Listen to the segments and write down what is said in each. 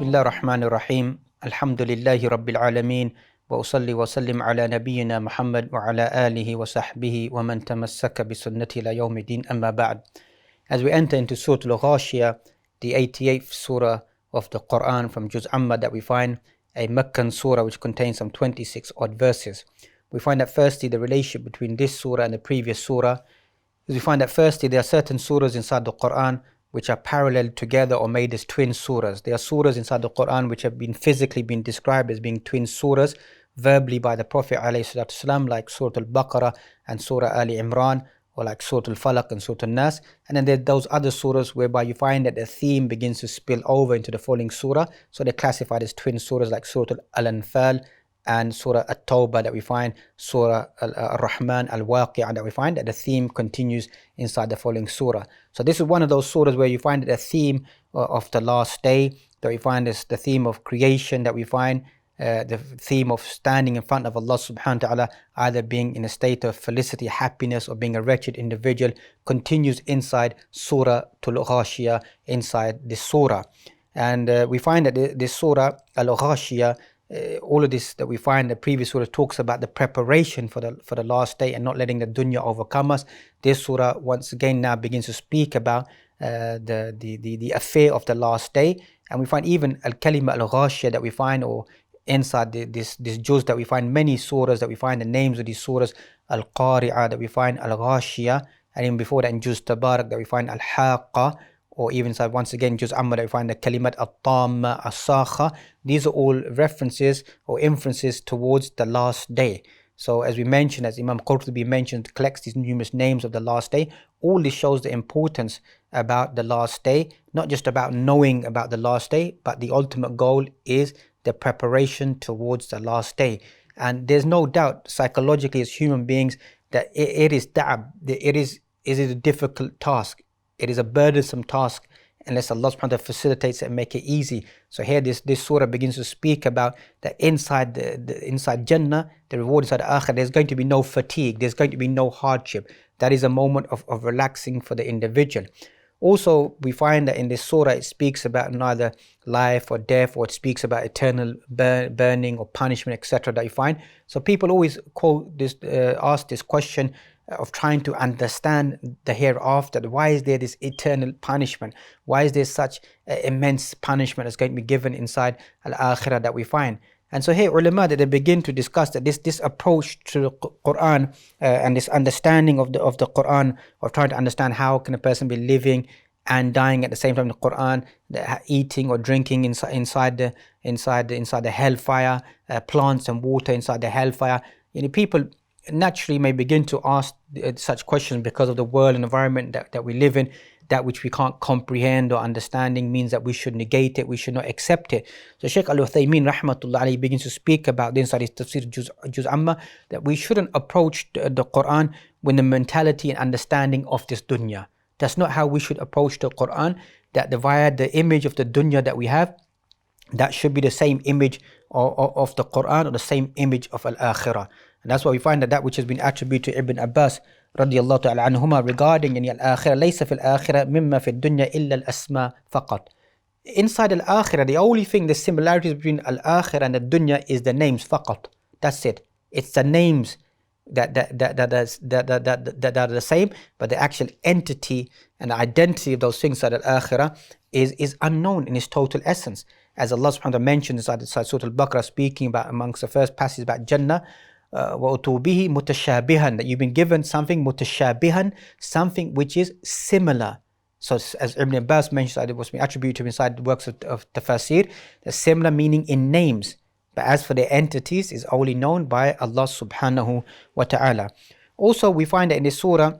بسم الله الرحمن الرحيم الحمد لله رب العالمين وأصلي وسلم على نبينا محمد وعلى آله وصحبه ومن تمسك بسنته إلى يوم الدين أما بعد. As we enter into Surah Al-Ghashiya, the 88th surah of the Qur'an from Juz Amma, that we find a Meccan surah which contains some 26 odd verses. We find that firstly the relationship between this surah and the previous surah is we find that firstly there are certain surahs inside the Qur'an which are paralleled together or made as twin surahs. There are surahs inside the Qur'an which have been physically been described as being twin surahs verbally by the Prophet ﷺ, like Surah Al-Baqarah and Surah Ali Imran, or like Surah Al-Falaq and Surah Al-Nas. And then there are those other surahs whereby you find that the theme begins to spill over into the following surah. So they're classified as twin surahs, like Surah Al-Anfal and Surah At-Tawbah, that we find Surah Al-Rahman, Al-Waqi'ah, that we find that the theme continues inside the following surah. So this is one of those surahs where you find the theme of the last day, that we find is the theme of creation, that we find the theme of standing in front of Allah subhanahu wa ta'ala, either being in a state of felicity, happiness, or being a wretched individual, continues inside Surah Al-Ghashiya, inside this surah. And we find that this Surah Al-Ghashiya, all of this that we find the previous surah talks about the preparation for the last day and not letting the dunya overcome us. This surah once again now begins to speak about the affair of the last day. And we find even Al-Kalima Al-Ghashiya that we find, or inside this juz, that we find many surahs, that we find the names of these surahs, Al-Qari'ah, that we find Al-Ghashiya, and even before that in Juz Tabarak that we find Al-Haqqa, or even inside once again Juz Amma that we find the Kalimat Al-Tamma, Al-Sakha. These are all references or inferences towards the last day. So as we mentioned, as Imam Qurtubi mentioned, collects these numerous names of the last day. All this shows the importance about the last day, not just about knowing about the last day, but the ultimate goal is the preparation towards the last day. And there's no doubt psychologically as human beings that it is ta'ab, it is a difficult task. It is a burdensome task unless Allah subhanahu wa ta'ala facilitates it and make it easy. So here this surah begins to speak about that inside inside Jannah, the reward inside Akhirah, there's going to be no fatigue, there's going to be no hardship. That is a moment of relaxing for the individual. Also, we find that in this surah it speaks about neither life or death, or it speaks about eternal burning or punishment, etc. that you find. So people always quote this, ask this question of trying to understand the hereafter. Why is there this eternal punishment? Why is there such immense punishment that's going to be given inside Al-Akhirah that we find? And so here ulama, that they begin to discuss that this approach to the Qur'an and this understanding of the Qur'an, of trying to understand how can a person be living and dying at the same time, the Qur'an, eating or drinking inside the hellfire, plants and water inside the hellfire. People naturally may begin to ask such questions because of the world and environment that we live in. That which we can't comprehend or understanding means that we should negate it, we should not accept it. So Sheikh Al-Uthaymin rahmatullah alayhi begins to speak about this inside his tafsir Juz Amma, that we shouldn't approach the Qur'an with the mentality and understanding of this dunya. That's not how we should approach the Qur'an, that via the image of the dunya that we have, that should be the same image of the Qur'an, or the same image of Al-Akhirah. And that's why we find that which has been attributed to Ibn Abbas radiyallahu ta'ala anhuma regarding Al-Akhirah, laysa fil akhirah mimma fil dunya illa al-asma faqat. Inside Al-Akhirah, the only thing, the similarities between Al-Akhirah and the dunya is the names faqat. That's it. It's the names that are the same, but the actual entity and the identity of those things at Al-Akhirah is unknown in its total essence. As Allah subhanahu wa ta'ala mentioned inside Surah Al-Baqarah, speaking about amongst the first passages about Jannah, وَأُتُوبِهِ مُتَشَابِهًا, that you've been given something mutashabihan, something which is similar. So as Ibn Abbas mentioned, it was attributed to him inside the works of Tafsir, the similar meaning in names, but as for the entities is only known by Allah subhanahu wa ta'ala. Also we find that in this surah,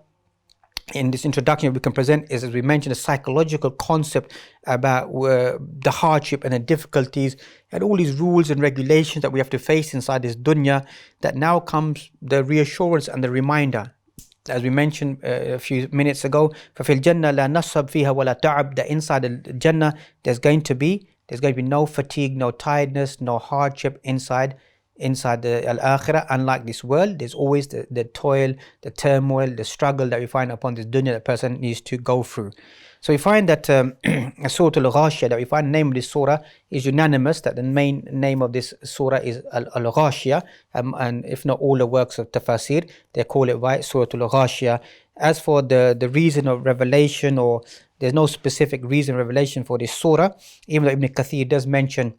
in this introduction we can present is, as we mentioned, a psychological concept about the hardship and the difficulties and all these rules and regulations that we have to face inside this dunya, that now comes the reassurance and the reminder. As we mentioned a few minutes ago, فَفِي الْجَنَّةِ لَا نَصَّبْ فِيهَا وَلَا تَعَبْ, that inside the Jannah there's going to be no fatigue, no tiredness, no hardship inside the Al-Akhirah. Unlike this world, there's always the toil, the turmoil, the struggle that we find upon this dunya that person needs to go through. So we find that Surah Al-Ghashiya, that we find the name of this surah is unanimous, that the main name of this surah is Al-Ghashiya, and if not all the works of tafsir, they call it by Surah Al-Ghashiya. As for the reason of revelation, or there's no specific reason of revelation for this surah, even though Ibn Kathir does mention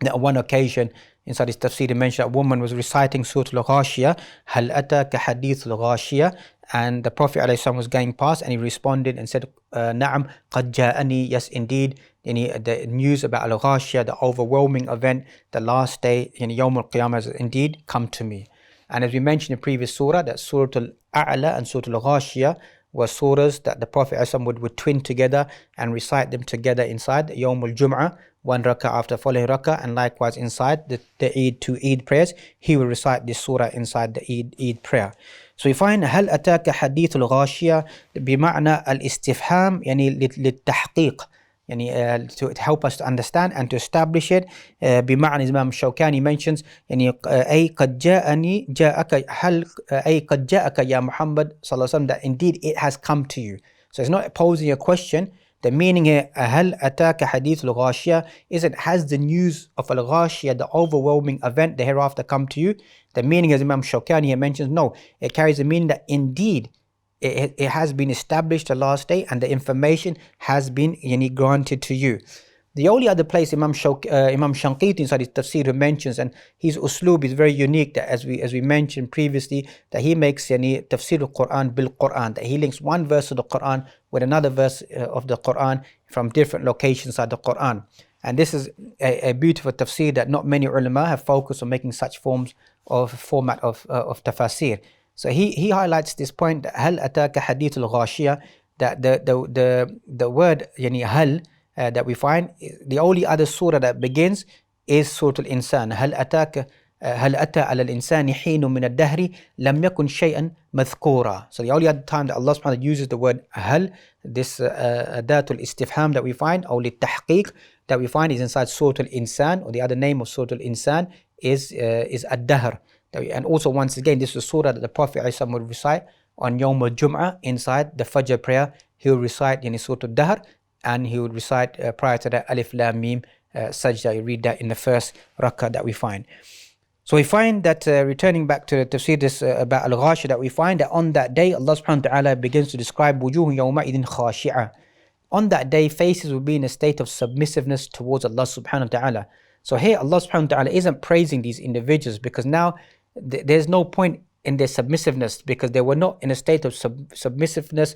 that on one occasion inside his tafsir he mentioned a woman was reciting Surah Al-Ghashiya, Hal ataka hadith al-Ghashiya, and the Prophet ﷺ was going past and he responded and said, Na'am, qad ja'ani, yes indeed, the news about Al-Ghashiya, the overwhelming event, the last day, Yawm al-Qiyamah, has indeed come to me. And as we mentioned in previous surah, that Surah Al-A'la and Surah Al-Ghashiya were surahs that the Prophet ﷺ would twin together and recite them together inside Yawm al-Jum'ah, one rak'ah after following rak'ah, and likewise inside the Eid, two Eid prayers, he will recite this surah inside the Eid prayer. So we find هل أتاك حديث الغاشية بمعنى الاستفهام يعني للتحقيق, يعني to help us to understand and to establish it. بمعنى Imam Shawkani mentions يعني أي قد جاءني جاءك هل أي قد جاءك يا محمد صلى الله عليه وسلم, that indeed it has come to you. So it's not posing a question. The meaning here, هل أتاك حديث الغاشية, is it, has the news of Al-Ghashiyah, the overwhelming event, the hereafter, come to you? The meaning, as Imam Shawkani here mentions, no, it carries the meaning that indeed it has been established the last day and the information has been granted to you. The only other place Imam Shanqiti inside his tafsir mentions, and his usloob is very unique, that as we mentioned previously, that he makes tafsir al-Qur'an bil-Qur'an, that he links one verse of the Qur'an with another verse of the Qur'an from different locations of the Qur'an. And this is a beautiful tafsir that not many ulama have focused on making such format of tafsir. So he highlights this point, that هل أتاك حديث الغاشية, that the word hal that we find, the only other surah that begins is Surah Al-Insan. هل أتى على الإنسان حين من الدهر لم يكن شيئا مذكورا. So the only other time that Allah subhanahu wa ta'ala uses the word hal, this adatul istifham that we find, or litahqiq, that we find is inside Surah Al-Insan, or the other name of Surah Al-Insan is Ad-Dahr. And also once again, this is a surah that the Prophet ﷺ would recite on Yawm al-Jum'ah inside the Fajr prayer. He would recite Surah Al-Dahr, and he would recite prior to that Alif Lam Mim Sajda. You read that in the first rak'ah that we find. So we find that returning back to the tafsir this about Al-Ghashiyah, that we find that on that day Allah subhanahu wa ta'ala begins to describe wujuh yawma idin khashi'ah. On that day, faces will be in a state of submissiveness towards Allah subhanahu wa ta'ala. So here Allah subhanahu wa ta'ala isn't praising these individuals, because now there's no point in their submissiveness, because they were not in a state of submissiveness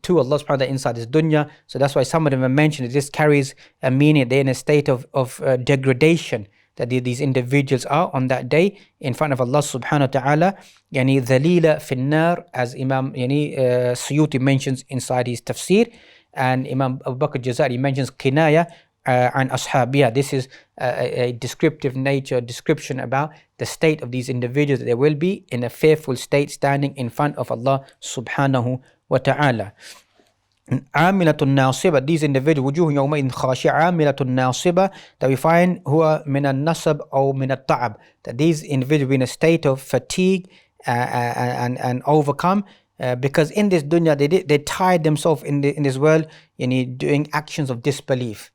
to Allah subhanahu wa ta'ala inside this dunya. So that's why some of them are mentioned. This carries a meaning. They're in a state of degradation, that these individuals are on that day in front of Allah subhanahu wa ta'ala. Dhalila finnar, as Imam Suyuti mentions inside his tafsir, and Imam Abu Bakr Jazari mentions kinaya and ashabiyah. This is a descriptive nature, description about the state of these individuals, that they will be in a fearful state standing in front of Allah subhanahu wa ta'ala. Amilatun nasiba, these individuals, wujuh yawmain khashi'a, amilatun nasiba, that we find huwa min al-nasab or min al-ta'ab, that these individuals in a state of fatigue and overcome, because in this dunya they tied themselves in this world doing actions of disbelief,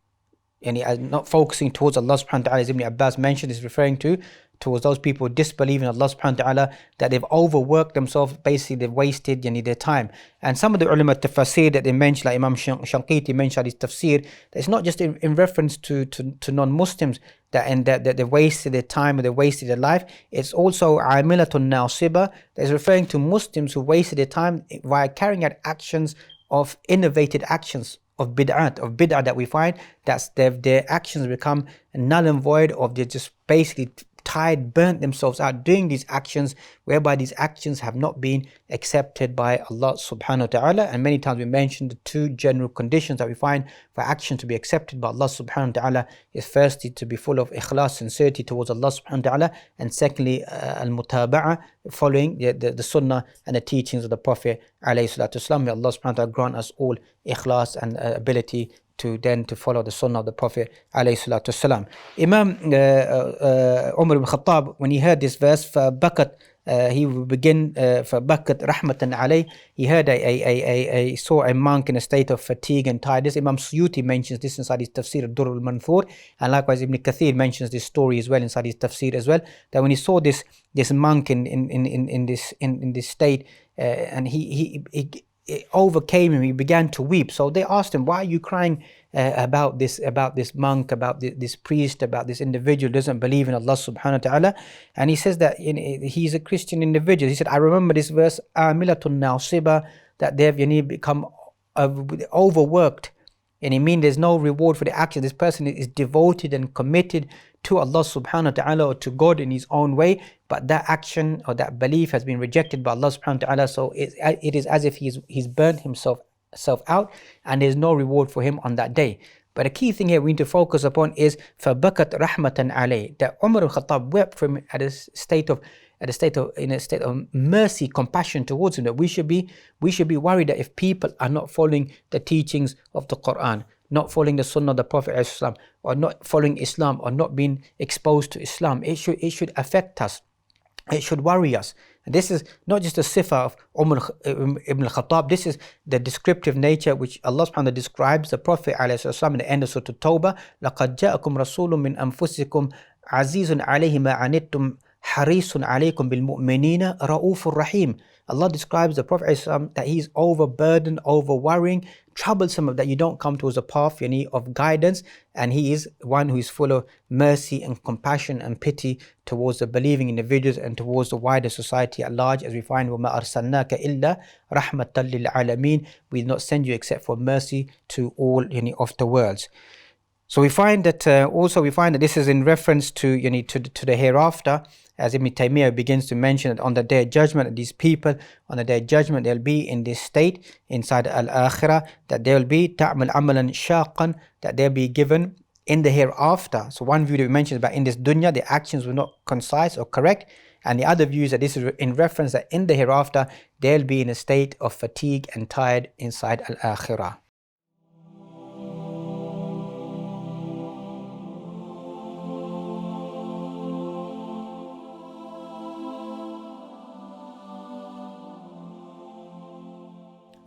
not focusing towards Allah subhanahu wa ta'ala. As Ibn Abbas mentioned, is referring towards those people disbelieving Allah subhanahu wa ta'ala, that they've overworked themselves, basically they've wasted their time. And some of the ulama tafsir that they mentioned, like Imam Shanqiti mentioned his tafsir, that it's not just in reference to non-Muslims that they wasted their time or they wasted their life. It's also amilatun nasiba, that is referring to Muslims who wasted their time via carrying out actions of innovated actions of bid'ah that we find that their actions become null and void, of they're just basically burnt themselves out doing these actions, whereby these actions have not been accepted by Allah subhanahu wa ta'ala. And many times we mentioned the two general conditions that we find for action to be accepted by Allah subhanahu wa ta'ala is firstly to be full of ikhlas, sincerity towards Allah subhanahu wa ta'ala, and secondly al-mutaba'ah, following the sunnah and the teachings of the Prophet alayhi salatu wasalam. May Allah subhanahu wa ta'ala grant us all ikhlas and ability to follow the sunnah of the Prophet alayhi salatu wasalam. Imam Umar ibn Khattab, when he heard this verse, فَبَكَتْ he will begin فَبَكَتْ رَحْمَةً عَلَيْهِ. He heard saw a monk in a state of fatigue and tiredness. Imam Suyuti mentions this inside his tafsir al-Durr al-Manthur, and likewise Ibn Kathir mentions this story as well inside his tafsir as well, that when he saw this monk in this state, and it overcame him, he began to weep. So they asked him, why are you crying about this monk, about this priest, about this individual who doesn't believe in Allah subhanahu wa ta'ala? And he says that he's a Christian individual. He said, I remember this verse, amilatun nasiba, that they've become overworked. And it means there's no reward for the action. This person is devoted and committed to Allah subhanahu wa ta'ala, or to God in his own way, but that action or that belief has been rejected by Allah subhanahu wa ta'ala. So it is as if he's burnt himself out, and there's no reward for him on that day. But the key thing here we need to focus upon is فَبَكَتْ رَحْمَةً عَلَيْهِ, that Umar al-Khattab wept for him in a state of mercy, compassion towards him. That we should be worried that if people are not following the teachings of the Qur'an, not following the Sunnah of the Prophet ﷺ, or not following Islam, or not being exposed to Islam, it should affect us. It should worry us. And this is not just a sifa of Umar ibn al-Khattab. This is the descriptive nature which Allah subhanahu wa ta'ala describes the Prophet ﷺ in the end of Surah At-Tawbah. لَقَدْ جَاءَكُمْ رَسُولٌ مِّنْ أَنفُسِكُمْ عَزِيزٌ عَلَيْهِ مَا عَنِتُّمْ حَرِيصٌ عَلَيْكُمْ بِالْمُؤْمِنِينَ رَؤُوفٌ رَحِيمٌ. Allah describes the Prophet ﷺ that he's overburdened, over worrying, troublesome, that you don't come towards a path of guidance, and he is one who is full of mercy and compassion and pity towards the believing individuals and towards the wider society at large, as we find وَمَا أَرْسَلْنَاكَ إِلَّا رَحْمَةً لِلْعَالَمِينَ. We did not send you except for mercy to all of the worlds. So we find that this is in reference to the hereafter, as Ibn Taymiyyah begins to mention that on the day of judgment, these people on the day of judgment, they'll be in this state inside al-akhirah, that they'll be ta'mal amalan shaqan, that they'll be given in the hereafter. So one view that we mentioned about in this dunya, the actions were not concise or correct, and the other view is that this is in reference that in the hereafter, they'll be in a state of fatigue and tired inside al-akhirah.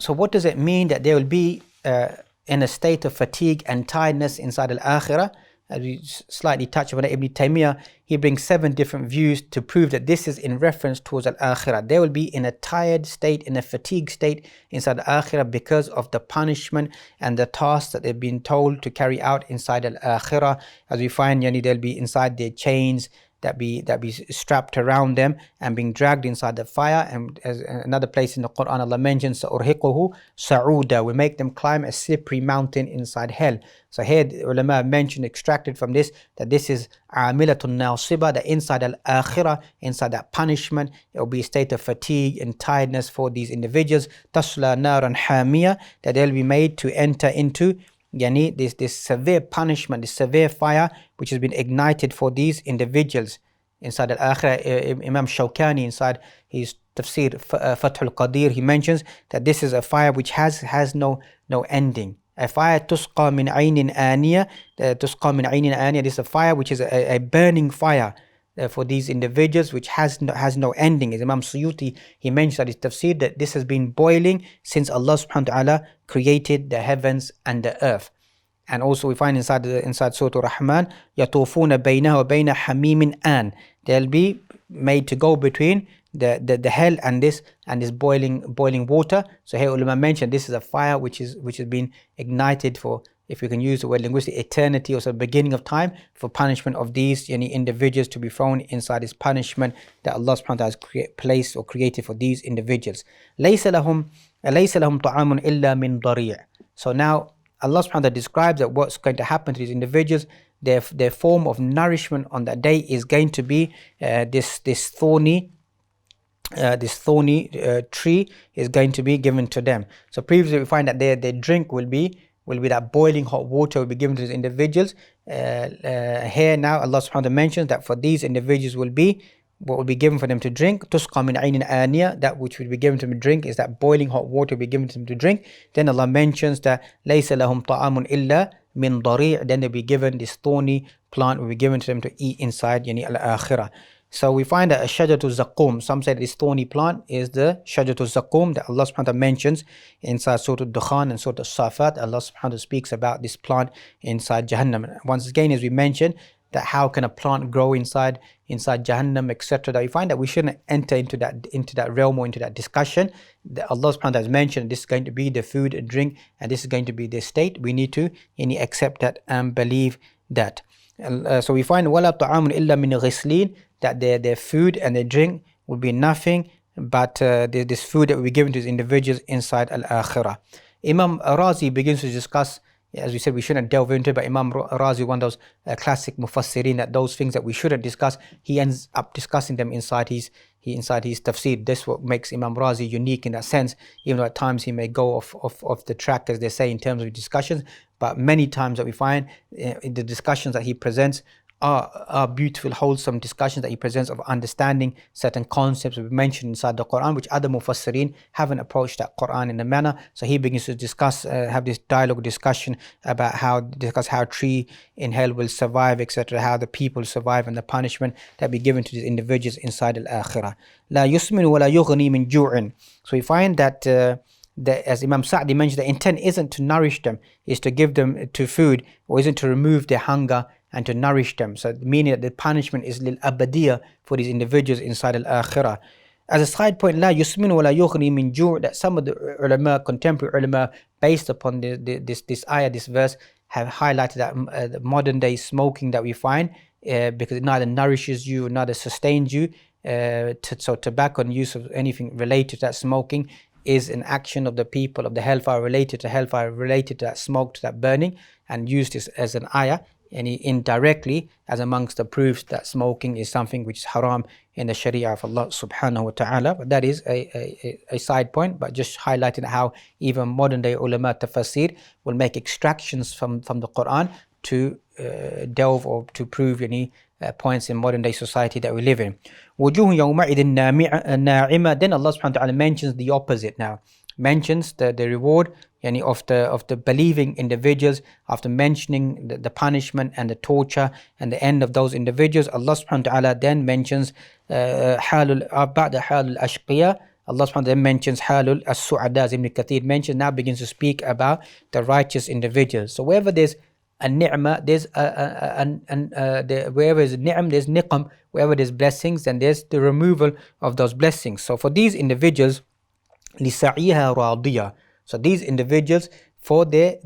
So what does it mean that they will be in a state of fatigue and tiredness inside al-akhirah? As we slightly touch upon it, Ibn Taymiyyah, he brings 7 different views to prove that this is in reference towards al-akhirah. They will be in a tired state, in a fatigued state inside al-akhirah because of the punishment and the tasks that they've been told to carry out inside al-akhirah. As we find, they'll be inside their chains that be strapped around them and being dragged inside the fire. And as another place in the Qur'an, Allah mentions سَأُرْهِقُهُ سَعُودًا, we make them climb a slippery mountain inside hell. So here the ulama mentioned, extracted from this, that this is amilatun nasiba, that inside al-akhirah, inside that punishment, it will be a state of fatigue and tiredness for these individuals. tasla naran hamiyah, that they'll be made to enter into this severe punishment, this severe fire which has been ignited for these individuals inside al-akhirah. Imam Shawkani, inside his tafsir Fath al-Qadir, he mentions that this is a fire which has no ending. A fire tusqa min aynin aniyah, this is a fire which is a burning fire for these individuals, which has no ending. As Imam Suyuti, he mentioned that his tafsir, that this has been boiling since Allah subhanahu wa ta'ala created the heavens and the earth. And also we find inside Surah Ar-Rahman, يَطُوفُونَ بَيْنَهُ وَبَيْنَ حَمِيمٍ آن, they'll be made to go between the hell and this boiling water. So here ulama mentioned this is a fire which has been ignited for, if we can use the word linguistic, eternity, or so beginning of time, for punishment of these individuals, to be thrown inside this punishment that Allah subhanahu wa ta'ala has placed or created for these individuals. لَيْسَ لَهُمْ طَعَامٌ إِلَّا مِنْ ضَرِيعٍ. So now Allah subhanahu wa ta'ala describes that what's going to happen to these individuals, their form of nourishment on that day is going to be this thorny tree is going to be given to them. So previously we find that their drink will be that boiling hot water will be given to these individuals. Here now Allah subhanahu wa ta'ala mentions that for these individuals will be what will be given for them to drink. تُسْقَى مِنْ عَيْنٍ آنِيَةٍ, that which will be given to them to drink is that boiling hot water will be given to them to drink. Then Allah mentions that لَيْسَ لَهُمْ طَعَامٌ إِلَّا مِنْ ضَرِيعٍ, then they'll be given this thorny plant will be given to them to eat inside al-akhirah. So we find that a shajatul zaqum, some say this thorny plant is the shajatul zaqum that Allah subhanahu wa ta'ala mentions inside Surah Al-Dukhan and Surah Al-Safat. Allah subhanahu wa ta'ala speaks about this plant inside Jahannam. Once again, as we mentioned, that how can a plant grow inside Jahannam, etc. That we find that we shouldn't enter into that realm or into that discussion. That Allah subhanahu wa ta'ala has mentioned this is going to be the food and drink, and this is going to be their state. We need to accept that and believe that. So we find وَلَا طَعَامٌ إِلَّا مِنْ غِسْلِينَ, that their food and their drink will be nothing but this food that will be given to these individuals inside al-akhirah. Imam Razi begins to discuss, as we said, we shouldn't delve into it, but Imam Razi, one of those classic mufassirin, that those things that we shouldn't discuss, he ends up discussing them inside his tafsir. This what makes Imam Razi unique in that sense, even though at times he may go off the track, as they say, in terms of discussions, but many times that we find the discussions that he presents are beautiful, wholesome discussions that he presents of understanding certain concepts we mentioned inside the Qur'an, which other mufassirin haven't approached that Qur'an in a manner. So he begins to discuss, have this dialogue discussion about how a tree in hell will survive, etc., how the people survive and the punishment that be given to these individuals inside al-akhirah. لا يسمن ولا يغني من جوع. So we find that as Imam Sa'di mentioned, the intent isn't to nourish them, is to give them to food, or isn't to remove their hunger and to nourish them. So meaning that the punishment is lil abadiyah for these individuals inside al-akhirah. As a side point, la yusmin wa la yughni min ju', that some of the ulama, contemporary ulama, based upon this ayah, this verse, have highlighted that the modern day smoking that we find, because it neither nourishes you, neither sustains you. So tobacco and use of anything related to that smoking is an action of the people of the hellfire, related to that smoke, to that burning, and used this as an ayah, and indirectly as amongst the proofs that smoking is something which is haram in the sharia of Allah subhanahu wa ta'ala. But that is a side point, but just highlighting how even modern day ulama tafsir will make extractions from the Qur'an to delve or to prove any points in modern day society that we live in. وُجُوهٌ يَوْمَئِذٍ نَاعِمَةٍ. Then Allah subhanahu wa ta'ala mentions the opposite now. Mentions the reward of the believing individuals. After mentioning the punishment and the torture and the end of those individuals, Allah subhanahu wa ta'ala then mentions بعد حال الأشقياء. Allah subhanahu wa ta'ala mentions halul as-su'ada, as Ibn Kathir mentions, now begins to speak about the righteous individuals. So wherever there's a ni'mah, there's wherever there's ni'am, there's niqam. Wherever there's blessings, then there's the removal of those blessings. So for these individuals, لِسَعِيهَا رَاضِيَةً. So these individuals, for their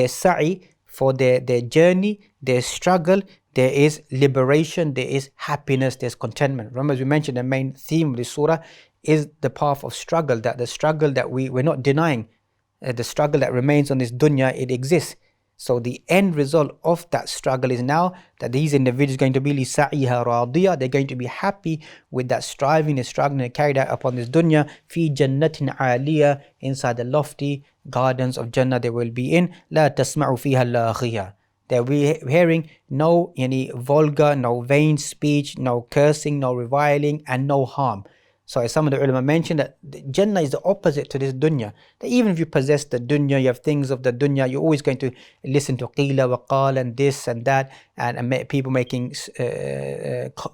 sa'i, for their journey, their struggle, there is liberation, there is happiness, there's contentment. Remember, as we mentioned, the main theme of this surah is the path of struggle, that the struggle that we're not denying, the struggle that remains on this dunya, it exists. So the end result of that struggle is now that these individuals are going to be لِسَعِيهَا رَاضِيَةً. They're going to be happy with that striving and struggling carried out upon this dunya. فِي جَنَّةٍ عَالِيَةٍ. Inside the lofty gardens of Jannah they will be in. لَا تَسْمَعُ فِيهَا اللَّاغِيَةً. They'll be hearing no vulgar, no vain speech, no cursing, no reviling, and no harm. So as some of the ulama mentioned, that Jannah is the opposite to this dunya. That even if you possess the dunya, you have things of the dunya, you're always going to listen to qila wa qal and this and that, and people making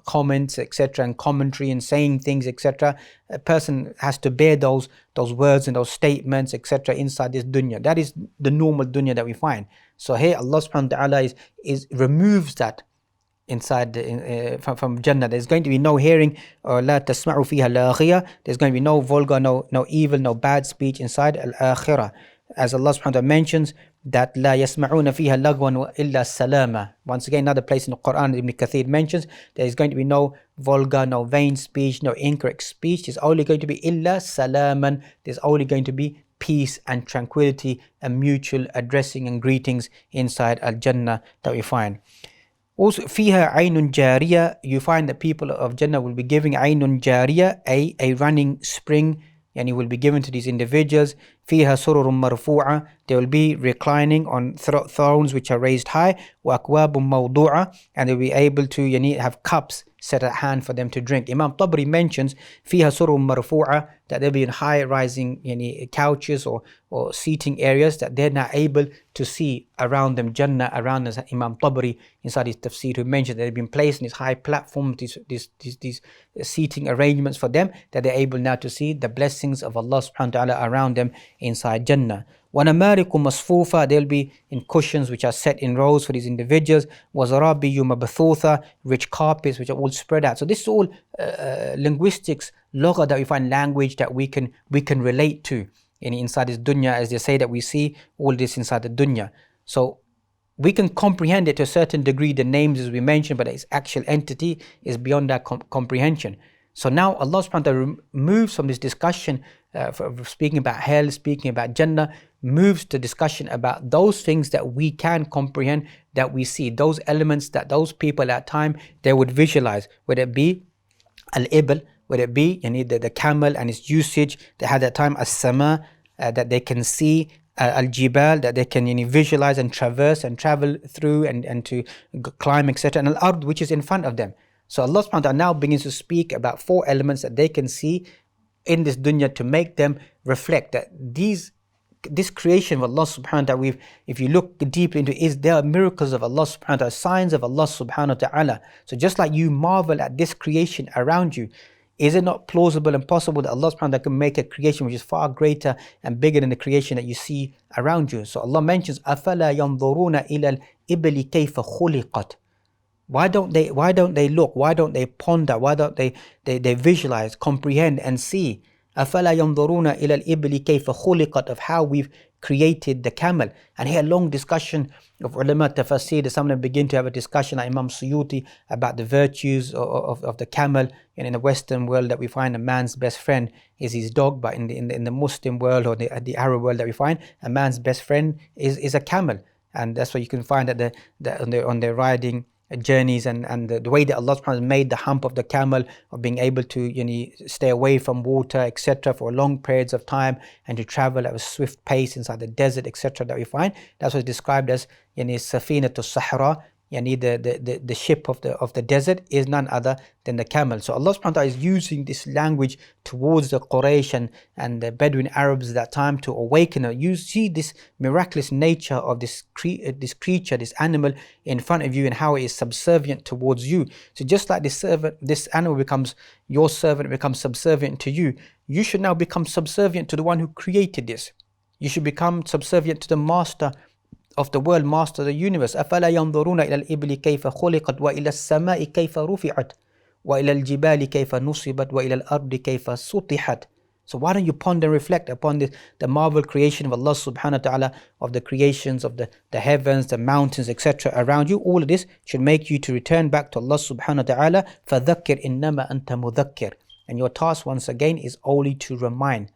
comments, etc., and commentary and saying things, etc. A person has to bear those words and those statements, etc., inside this dunya. That is the normal dunya that we find. So here Allah subhanahu wa ta'ala removes that inside from Jannah. There's going to be no hearing, or la tasma'u fiha al-akhirah. There's going to be no vulgar, no evil, no bad speech inside al-akhirah. As Allah subhanahu wa ta'ala mentions that la yasma'una fiha lagwan illa salama. Once again, another place in the Qur'an, Ibn Kathir mentions there is going to be no vulgar, no vain speech, no incorrect speech. There's only going to be illa salaman. There's only going to be peace and tranquility and mutual addressing and greetings inside al-Jannah that we find. Also, fiha aynun jariya, you find that people of Jannah will be giving aynun jariya, a running spring, and it will be given to these individuals. Fiha sururun marfu'a, they will be reclining on thrones which are raised high. Wa akwabun mawdu'a, and they'll be able to have cups set at hand for them to drink. Imam Tabari mentions فيها سرر مرفوعة, that they'll be in high rising couches or seating areas that they're not able to see around them, Jannah around us. Imam Tabari inside his tafsir who mentioned that they've been placed in these high platforms, these seating arrangements for them, that they're able now to see the blessings of Allah subhanahu wa ta'ala around them inside Jannah. وَنَمَارِكُ مَصْفُوفَةً, they'll be in cushions which are set in rows for these individuals. وَزَرَابِيُّ مَبْثُوثَةً, rich carpets which are all spread out. So this is all linguistics, lugha, that we find language that we can relate to inside this dunya, as they say that we see all this inside the dunya. So we can comprehend it to a certain degree, the names as we mentioned, but its actual entity is beyond our comprehension. So now Allah subhanahu wa ta'ala moves from this discussion, speaking about hell, speaking about Jannah, moves to discussion about those things that we can comprehend, that we see, those elements that those people at that time, they would visualize, whether it be al-ibl, whether it be the camel and its usage, they had at that time as-sama, that they can see, al-jibal, that they can visualize and traverse and travel through and to climb, etc., and al-ard, which is in front of them. So Allah subhanahu wa ta'ala now begins to speak about 4 elements that they can see in this dunya to make them reflect that this creation of Allah subhanahu wa ta'ala, if you look deeply into it, there are miracles of Allah subhanahu wa ta'ala, signs of Allah subhanahu wa ta'ala. So just like you marvel at this creation around you, is it not plausible and possible that Allah subhanahu wa ta'ala can make a creation which is far greater and bigger than the creation that you see around you? So Allah mentions أَفَلَا يَنْظُرُونَ إِلَى الْإِبِلِ كَيْفَ خُلِقَتْ. Why don't they look? Why don't they ponder? Why don't they visualize, comprehend and see? أَفَلَا يَنْظُرُونَ إِلَى الْإِبِلِ كَيْفَ خُلِقَتْ, of how we've created the camel. And here a long discussion of ulama tafasir, some of them begin to have a discussion like Imam Suyuti about the virtues of the camel. And in the Western world that we find a man's best friend is his dog, but in the Muslim world or the Arab world that we find, a man's best friend is a camel. And that's why you can find that on their riding journeys and the way that Allah subhanahu wa ta'ala made the hump of the camel, of being able to stay away from water, etc., for long periods of time, and to travel at a swift pace inside the desert, etc., that we find. That's what's described as Safinatul Sahra, the ship of the desert is none other than the camel. So Allah subhanahu wa ta'ala is using this language towards the Quraysh and the Bedouin Arabs at that time to awaken. You see this miraculous nature of this creature, this animal in front of you, and how it is subservient towards you. So just like this animal becomes your servant, becomes subservient to you, you should now become subservient to the one who created this. You should become subservient to the master of the world, master of the universe. أَفَلَا يَنْظُرُونَ إِلَى الْإِبْلِ كَيْفَ خُلِقَتْ وَإِلَى السَّمَاءِ كَيْفَ رُفِعَتْ وَإِلَى الْجِبَالِ كَيْفَ نُصِبَتْ وَإِلَى الْأَرْضِ كَيْفَ سُطِحَتْ. So why don't you ponder and reflect upon the marvel creation of Allah subhanahu wa ta'ala, of the creations of the heavens, the mountains, etc. around you. All of this should make you to return back to Allah subhanahu wa ta'ala. فَذَكِّرْ إِنَّمَا أَنْتَ مُذَكِّرْ. And your task once again is only to remind.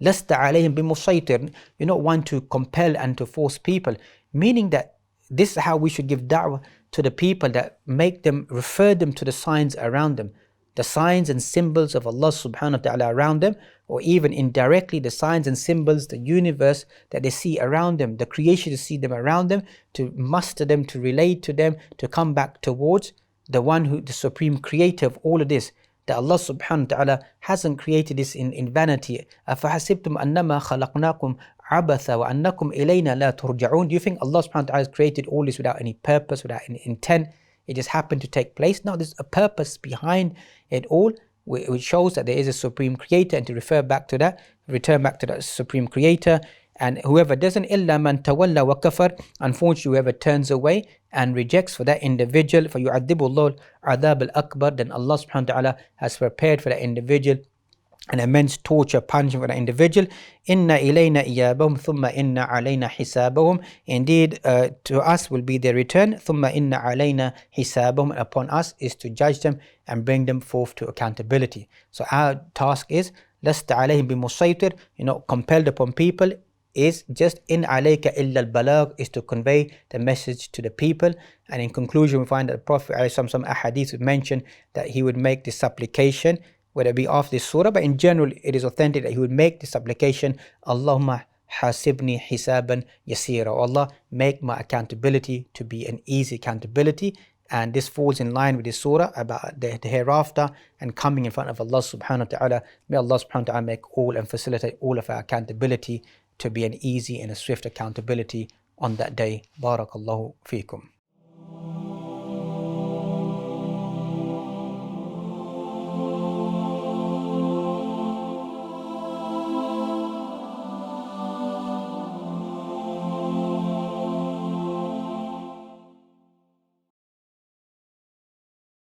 لَسْتَ عَلَيْهِمْ بِمُسَيْطِرٍ. You're not one to compel and to force people. Meaning that this is how we should give da'wah to the people, that make them, refer them to the signs around them, the signs and symbols of Allah subhanahu wa ta'ala around them, or even indirectly the signs and symbols, the universe that they see around them, the creation to see them around them, to muster them, to relate to them, to come back towards the one who, the supreme creator of all of this, that Allah subhanahu wa ta'ala hasn't created this in vanity. أَفَحَسِبْتُمْ أَنَّمَا خَلَقْنَاكُمْ عَبَثًا وَأَنَّكُمْ إِلَيْنَا لَا تُرْجَعُونَ. Do you think Allah subhanahu wa ta'ala has created all this without any purpose, without any intent? It just happened to take place? No, there's a purpose behind it all, which shows that there is a supreme creator, and to return back to that supreme creator. And whoever doesn't, إِلَّا مَنْ تَوَلَّى وَكَفَرْ, unfortunately whoever turns away and rejects, for that individual, فَيُعَذِّبُ اللَّهُ الْعَذَابَ الْأَكْبَرِ, then Allah subhanahu wa ta'ala has prepared for that individual an immense torture, punishment for that individual. إِنَّ إِلَيْنَا إِيَابَهُمْ ثُمَّ إِنَّ عَلَيْنَا حِسَابَهُمْ. Indeed, to us will be their return. ثُمَّ إِنَّ عَلَيْنَا حِسَابَهُمْ. Upon us is to judge them and bring them forth to accountability. So our task is, لَسْتَ عَلَيْهِمْ بِمُسَيْطِرٍ, compelled upon people, is just in alayka illa al-balagh, is to convey the message to the people. And in conclusion, we find that the Prophet, some ahadith would mention that he would make this supplication, whether it be after this surah, but in general it is authentic that he would make this supplication, Allahumma hasibni hisaban yasira. Allah, make my accountability to be an easy accountability. And this falls in line with the surah about the hereafter and coming in front of Allah subhanahu wa ta'ala. May Allah subhanahu wa ta'ala make all and facilitate all of our accountability to be an easy and a swift accountability on that day. Barakallahu feekum.